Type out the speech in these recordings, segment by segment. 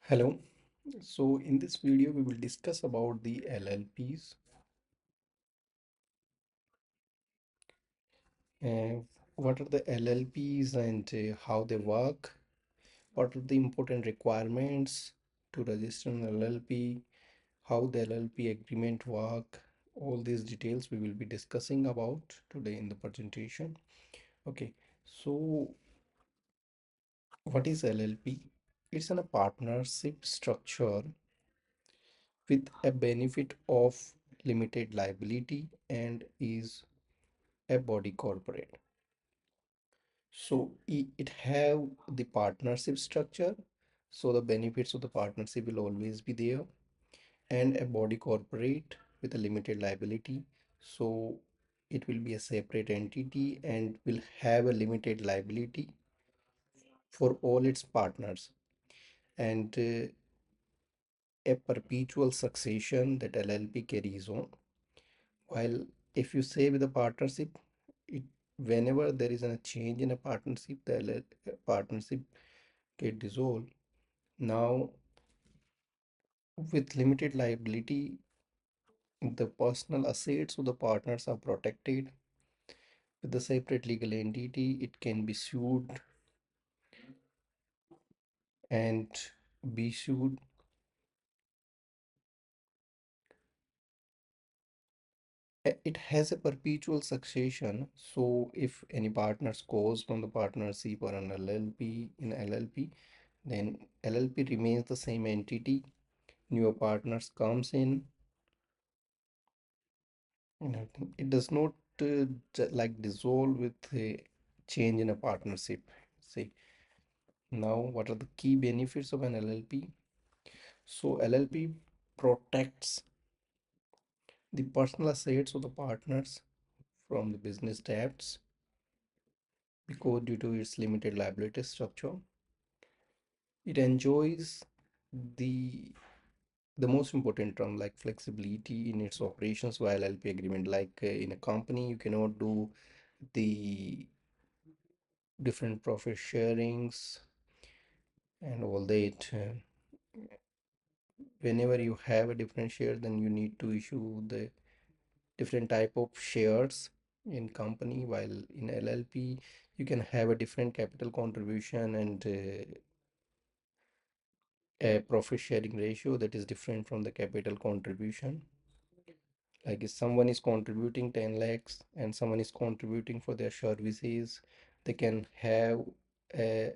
Hello. So in this video, we will discuss about the LLPs and what are the LLPs and how they work, what are the important requirements to register an LLP, how the LLP agreement work, all these details we will be discussing about today in the presentation. Okay, so what is LLP? It's a partnership structure with a benefit of limited liability and is a body corporate. So it have the partnership structure. So the benefits of the partnership will always be there, and a body corporate with a limited liability. So it will be a separate entity and will have a limited liability for all its partners and a perpetual succession that LLP carries on. While if you say with a partnership, it whenever there is a change in a partnership, the partnership get dissolved. Now, with limited liability, the personal assets of the partners are protected. With the separate legal entity, it can be sued and be sued. It has a perpetual succession. So, if any partners goes from the partnership or an LLP in LLP, then LLP remains the same entity. Newer partners comes in. It does not like dissolve with a change in a partnership. See, now what are the key benefits of an LLP? So LLP protects the personal assets of the partners from the business debts because due to its limited liability structure, it enjoys the the most important term like flexibility in its operations via LLP agreement. Like in a company, you cannot do the different profit sharings and all that. Whenever you have a different share, then you need to issue the different type of shares in company, while in LLP you can have a different capital contribution and a profit sharing ratio that is different from the capital contribution. Like if someone is contributing 10 lakhs and someone is contributing for their services, they can have a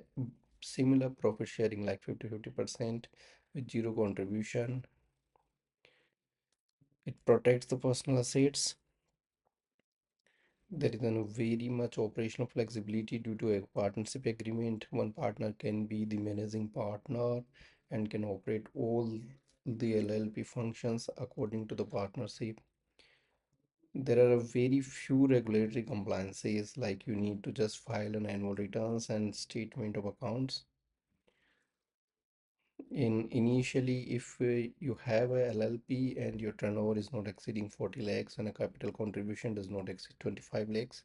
similar profit sharing like 50-50% with zero contribution. It protects the personal assets. There is a very much operational flexibility due to a partnership agreement. One partner can be the managing partner and can operate all the LLP functions according to the partnership. There are a very few regulatory compliances, like you need to just file an annual returns and statement of accounts. In initially, if you have a LLP and your turnover is not exceeding 40 lakhs and a capital contribution does not exceed 25 lakhs,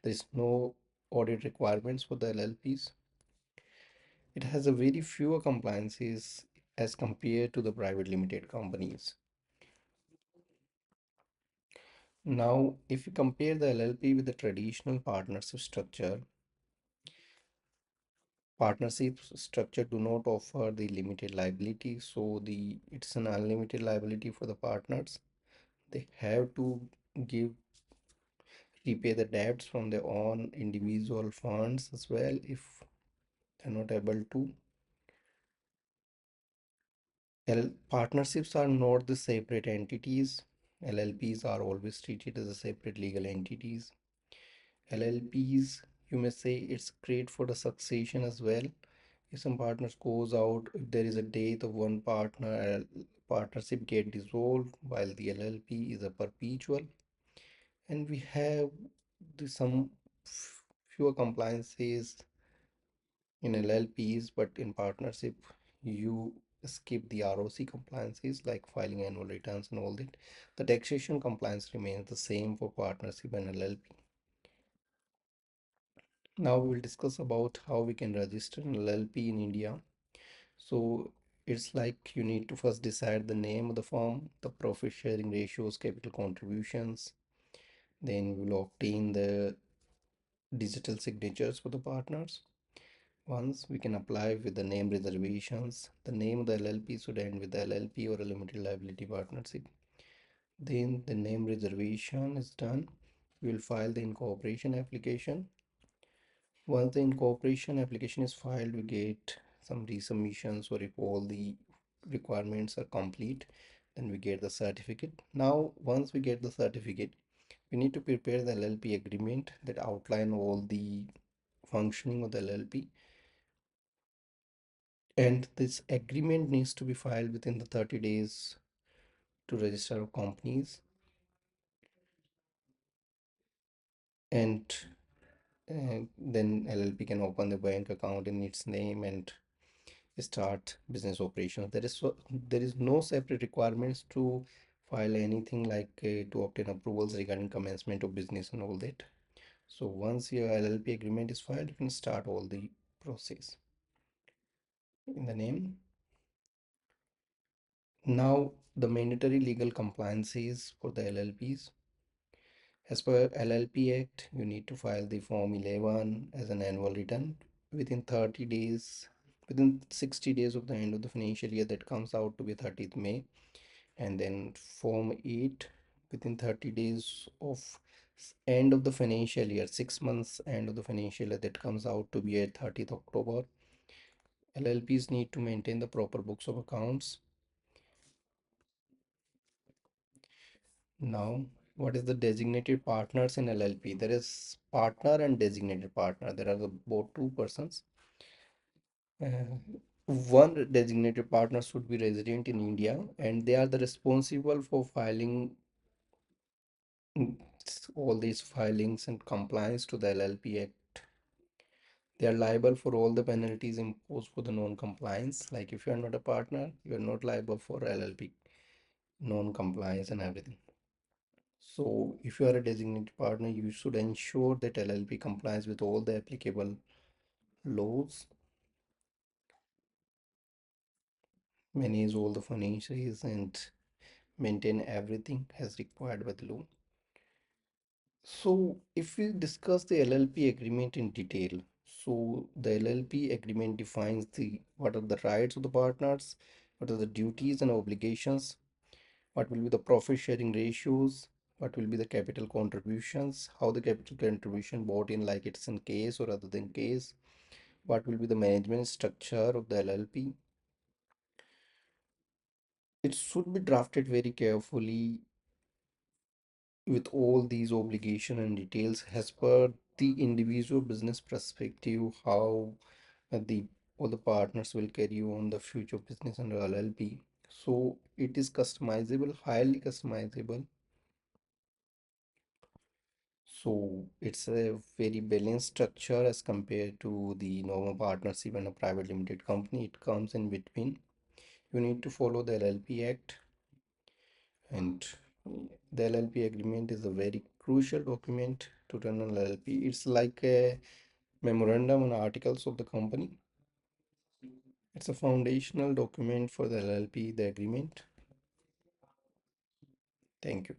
there is no audit requirements for the LLPs. It has a very fewer compliances as compared to the private limited companies. Now, if you compare the LLP with the traditional partnership structure, partnership structure do not offer the limited liability, so it's an unlimited liability for the partners. They have to give repay the debts from their own individual funds as well if they're not able to. Partnerships are not the separate entities. LLPs are always treated as a separate legal entities. LLPs, you may say it's great for the succession as well. If some partners goes out, if there is a death of one partner, partnership get dissolved while the LLP is a perpetual. And we have some fewer compliances in LLPs, but in partnership, you skip the ROC compliances like filing annual returns and all that. The taxation compliance remains the same for partnership and LLP. Now we will discuss about how we can register an LLP in India. So It's like you need to first decide the name of the firm, the profit sharing ratios, capital contributions. Then we will obtain the digital signatures for the partners. Once we can apply with the name reservations, the name of the LLP should end with LLP or a limited liability partnership. Then the name reservation is done. We will file the incorporation application. Once the incorporation application is filed, we get some resubmissions, or if all the requirements are complete, then we get the certificate. Now, once we get the certificate, we need to prepare the LLP agreement that outline all the functioning of the LLP. And this agreement needs to be filed within the 30 days to register of companies. And then LLP can open the bank account in its name and start business operations. There is no separate requirements to file anything like to obtain approvals regarding commencement of business and all that. So once your LLP agreement is filed, you can start all the process in the name. Now the mandatory legal compliances for the LLPs. As per LLP Act, you need to file the Form 11 as an annual return within 30 days, within 60 days of the end of the financial year, that comes out to be 30th May. And then Form 8 within 30 days of end of the financial year, 6 months end of the financial year, that comes out to be at 30th October. LLPs need to maintain the proper books of accounts. Now, what is the designated partners in LLP? There is partner and designated partner. There are both two persons. Uh, One designated partner should be resident in India, and they are the responsible for filing all these filings and compliance to the LLP Act. They are liable for all the penalties imposed for the non-compliance. Like if you are not a partner, you are not liable for LLP non-compliance and everything. So if you are a designated partner, you should ensure that LLP complies with all the applicable laws, manage all the financials, and maintain everything as required by the law. So if we discuss the LLP agreement in detail, so the LLP agreement defines the what are the rights of the partners, what are the duties and obligations, what will be the profit sharing ratios, what will be the capital contributions, how the capital contribution bought in, like it's in case or other than case, what will be the management structure of the LLP. It should be drafted very carefully with all these obligation and details as per the individual business perspective, how the all the partners will carry on the future business under LLP. So it is customizable, highly customizable. So it's a very balanced structure as compared to the normal partnership and a private limited company. It comes in between. You need to follow the LLP Act, and the LLP agreement is a very crucial document to run an LLP. It's like a memorandum and articles of the company. It's a foundational document for the LLP, the agreement. Thank you.